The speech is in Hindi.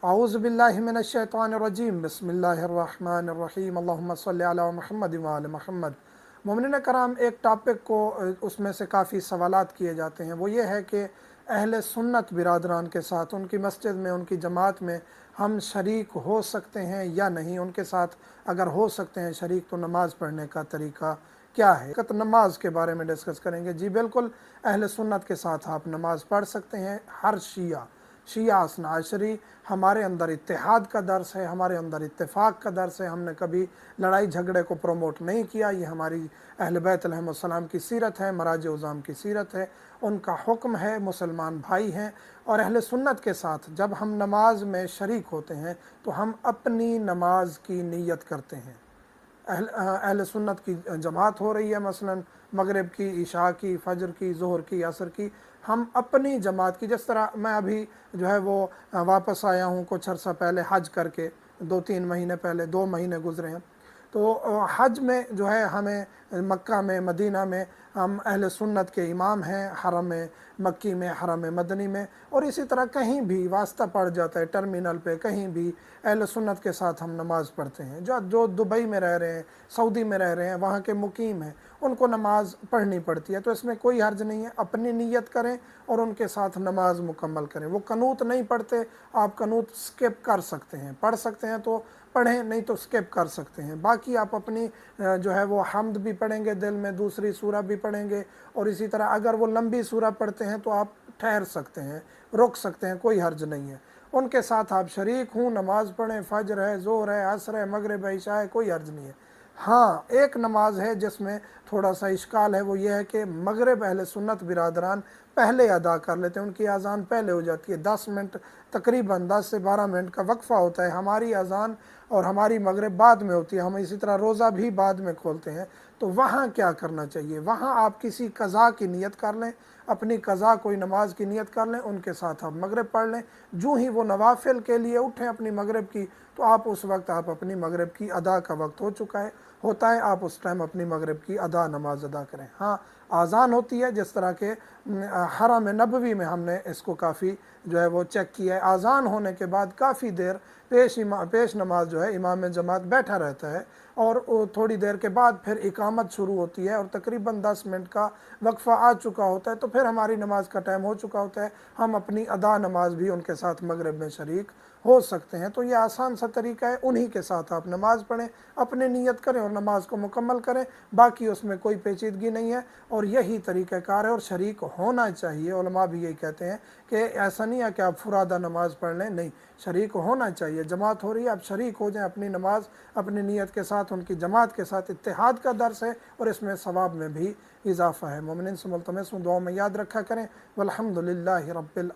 औज़ु बिल्लाहि मिनश शैतानिर रजीम बिस्मिल्लाहिर रहमानिर रहीम अल्लाहुम्मा सल्लि अला मुहम्मद व आले मुहम्मद। मोमिनीन कराम, एक टॉपिक को उसमें से काफ़ी सवालात किए जाते हैं, वो ये है कि अहले सुन्नत बिरादरान के साथ उनकी मस्जिद में, उनकी जमात में हम शरीक हो सकते हैं या नहीं। उनके साथ अगर हो सकते हैं शरीक, तो नमाज़ पढ़ने का तरीका क्या है। नमाज के बारे में डिस्कस करेंगे। जी बिल्कुल, अहले सुन्नत के साथ आप नमाज़ पढ़ सकते हैं। हर शिया असना अशरी, हमारे अंदर इत्तेहाद का दर्स है, हमारे अंदर इत्तेफाक का दर्स है। हमने कभी लड़ाई झगड़े को प्रमोट नहीं किया। ये हमारी अहले बैत अलैहिस्सलाम की सीरत है, मराज उज़ाम की सीरत है, उनका हुक्म है, मुसलमान भाई हैं। और अहले सुन्नत के साथ जब हम नमाज में शरीक होते हैं तो हम अपनी नमाज की नीयत करते हैं। अहले सुन्नत की जमात हो रही है, मसलन मगरिब की, इशा की, फजर की, ज़ोहर की, असर की, हम अपनी जमात की, जिस तरह मैं अभी जो है वो वापस आया हूँ कुछ अर्सा पहले हज करके, 2-3 महीने पहले, 2 महीने गुजरे हैं। तो हज में जो है हमें मक्का में, मदीना में हम अहले सुन्नत के इमाम हैं, हरम मक्की में, हरम मदनी में, और इसी तरह कहीं भी वास्ता पड़ जाता है टर्मिनल पे, कहीं भी अहले सुन्नत के साथ हम नमाज़ पढ़ते हैं। जो जो दुबई में रह रहे हैं, सऊदी में रह रहे हैं, वहाँ के मुकीम हैं, उनको नमाज पढ़नी पड़ती है, तो इसमें कोई हर्ज नहीं है। अपनी नीयत करें और उनके साथ नमाज मुकम्मल करें। वो कनूत नहीं पढ़ते, आप कनूत स्किप कर सकते हैं, पढ़ सकते हैं तो पढ़ें, नहीं तो स्किप कर सकते हैं। बाकी आप अपनी जो है वो हम्द भी पढ़ेंगे दिल में, दूसरी सूरा भी पढ़ेंगे, और इसी तरह अगर वो लंबी सूरा पढ़ते हैं तो आप ठहर सकते हैं, रुक सकते हैं, कोई हर्ज नहीं है। उनके साथ आप शरीक हूँ, नमाज पढ़ें, फजर है, ज़ोहर है, असर है, मगरिब है, इशा है, कोई हर्ज नहीं है। हाँ, एक नमाज है जिसमें थोड़ा सा इश्काल है, वो ये है कि मगरिब अहले सुन्नत बिरादरान पहले अदा कर लेते हैं, उनकी अजान पहले हो जाती है। 10 मिनट, तकरीबन 10 से 12 मिनट का वक्फ़ा होता है। हमारी अजान और हमारी मगरिब बाद में होती है, हम इसी तरह रोज़ा भी बाद में खोलते हैं। तो वहाँ क्या करना चाहिए, वहाँ आप किसी कज़ा की नीयत कर लें, अपनी कज़ा कोई नमाज की नीयत कर लें, उनके साथ आप मगरिब पढ़ लें। जो ही वो नवाफिल के लिए उठें अपनी मगरिब की, तो आप उस वक्त आप अपनी मगरिब की अदा का वक्त हो चुका है, होता है, आप उस टाइम अपनी मगरिब की अदा नमाज अदा करें। हाँ, आज़ान होती है, जिस तरह के हरम नबवी में हमने इसको काफ़ी जो है वो चेक किया है। आज़ान होने के बाद काफ़ी देर पेश नमाज जो है इमाम जमात बैठा रहता है, और थोड़ी देर के बाद फिर इकामत शुरू होती है, और तकरीबन 10 मिनट का वक्फ़ा आ चुका होता है, तो फिर हमारी नमाज का टाइम हो चुका होता है। हम अपनी अदा नमाज भी उनके साथ मगरिब में शरीक हो सकते हैं। तो ये आसान सा तरीका है, उन्हीं के साथ आप नमाज़ पढ़ें, अपने नीयत करें और नमाज को मुकम्मल करें। बाकी उसमें कोई पेचीदगी नहीं है, और यही तरीक़ाकार है, और शरीक होना चाहिए। उलमा भी यही कहते हैं कि ऐसा नहीं है कि आप फुरादा नमाज पढ़ लें, नहीं, शरीक होना चाहिए। जमात हो रही है, आप शरीक हो जाएं अपनी नमाज अपनी नीयत के साथ, उनकी जमात के साथ। इत्तेहाद का दर्स है और इसमें सवाब में भी इजाफ़ा है। मोमिनीन से मुल्तमस हूँ, दुआ में याद रखा करें। वल्हम्दुलिल्लाहि रब्बिल